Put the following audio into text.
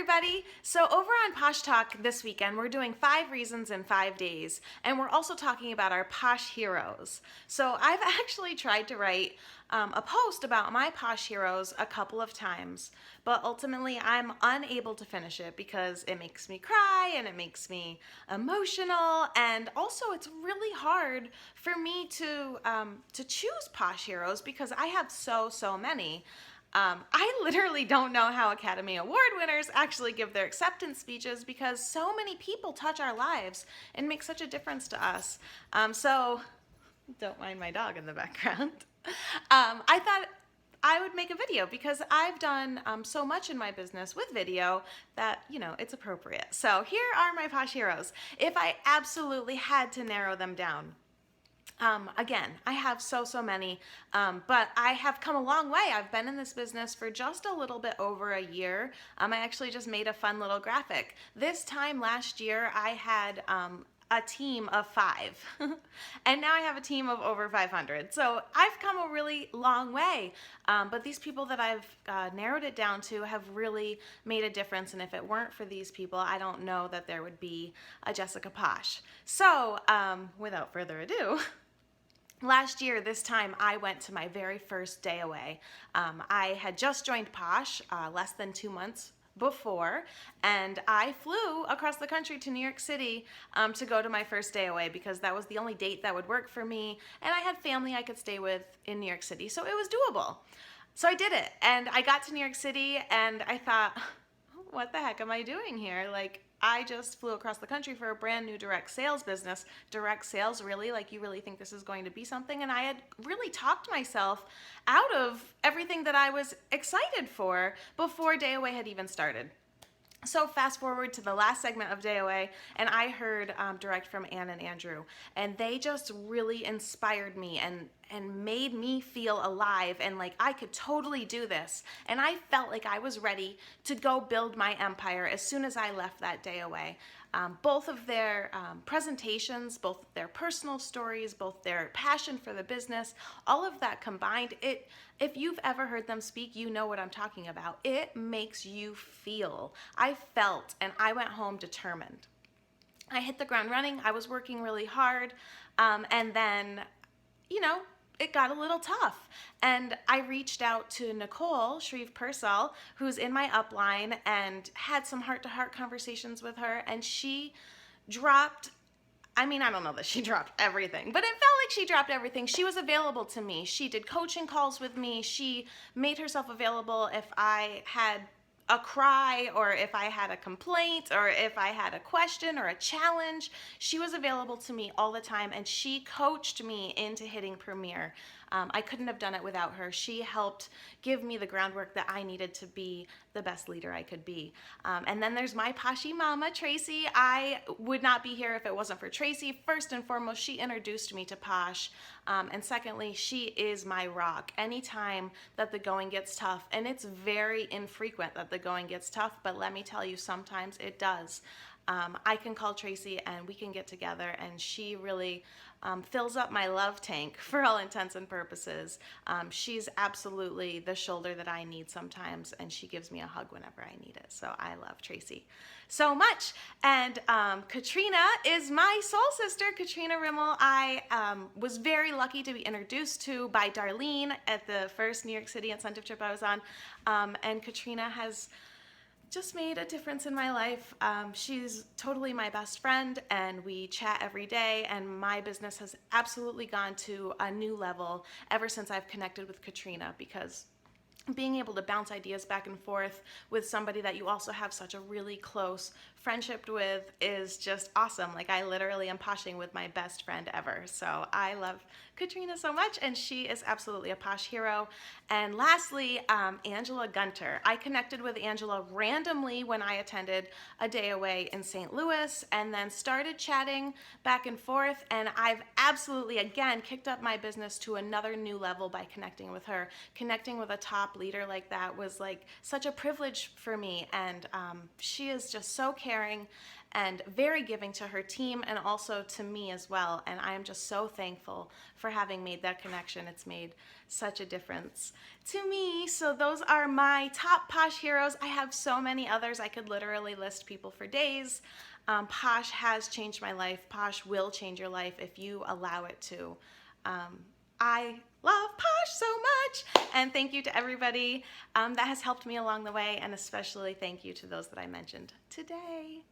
everybody. So over on Posh Talk this weekend, we're doing 5 reasons in 5 days, and we're also talking about our Posh Heroes. So I've actually tried to write a post about my Posh Heroes a couple of times, but ultimately I'm unable to finish it because it makes me cry and it makes me emotional, and also it's really hard for me to choose Posh Heroes because I have so many. I literally don't know how Academy Award winners actually give their acceptance speeches because so many people touch our lives and make such a difference to us. So, don't mind my dog in the background. I thought I would make a video because I've done so much in my business with video that, it's appropriate. So here are my Posh Heroes. If I absolutely had to narrow them down, again, I have so many, but I have come a long way. I've been in this business for just a little bit over a year. I actually just made a fun little graphic. This time last year, I had a team of 5, and now I have a team of over 500. So I've come a really long way, but these people that I've narrowed it down to have really made a difference, and if it weren't for these people, I don't know that there would be a Jessica Posh. So without further ado, last year, this time, I went to my very first day away. I had just joined Posh less than 2 months before, and I flew across the country to New York City to go to my first day away because that was the only date that would work for me, and I had family I could stay with in New York City, so it was doable. So I did it, and I got to New York City, and I thought, what the heck am I doing here? Like, I just flew across the country for a brand new direct sales business. Direct sales, really? Like, you really think this is going to be something? And I had really talked myself out of everything that I was excited for before Day Away had even started. So fast forward to the last segment of Day Away, and I heard direct from Ann and Andrew, and they just really inspired me and made me feel alive and like I could totally do this. And I felt like I was ready to go build my empire as soon as I left that Day Away. Both of their presentations, both their personal stories, both their passion for the business, all of that combined, if you've ever heard them speak, you know what I'm talking about. It makes you feel. I felt, and I went home determined. I hit the ground running. I was working really hard, and then, it got a little tough. And I reached out to Nicole Purcell, who's in my upline, and had some heart-to-heart conversations with her, and she dropped, I don't know that she dropped everything, but it felt like she dropped everything. She was available to me. She did coaching calls with me. She made herself available if I had a cry or if I had a complaint or if I had a question or a challenge. She was available to me all the time, and she coached me into hitting Premier. I couldn't have done it without her. She helped give me the groundwork that I needed to be the best leader I could be. And then there's my Poshy mama, Tracy. I would not be here if it wasn't for Tracy. First and foremost, she introduced me to Posh. And secondly, she is my rock. Anytime that the going gets tough, and it's very infrequent that the going gets tough, but let me tell you, sometimes it does. I can call Tracy and we can get together, and she really fills up my love tank for all intents and purposes. She's absolutely the shoulder that I need sometimes, and she gives me a hug whenever I need it. So I love Tracy so much. And Katrina is my soul sister, Katrina Rimmel. I was very lucky to be introduced to by Darlene at the first New York City incentive trip I was on, and Katrina has just made a difference in my life. She's totally my best friend, and we chat every day, and my business has absolutely gone to a new level ever since I've connected with Katrina, because being able to bounce ideas back and forth with somebody that you also have such a really close friendship with is just awesome. Like, I literally am poshing with my best friend ever. So I love Katrina so much, and she is absolutely a Posh hero. And lastly, Angela Gunter. I connected with Angela randomly when I attended a day away in St. Louis, and then started chatting back and forth, and I've absolutely, again, kicked up my business to another new level by connecting with her, connecting with a top leader like that was like such a privilege for me. And she is just so caring and very giving to her team and also to me as well. And I am just so thankful for having made that connection. It's made such a difference to me. So those are my top Posh heroes. I have so many others. I could literally list people for days. Posh has changed my life. Posh will change your life if you allow it to. I love Posh so much, and thank you to everybody that has helped me along the way, and especially thank you to those that I mentioned today.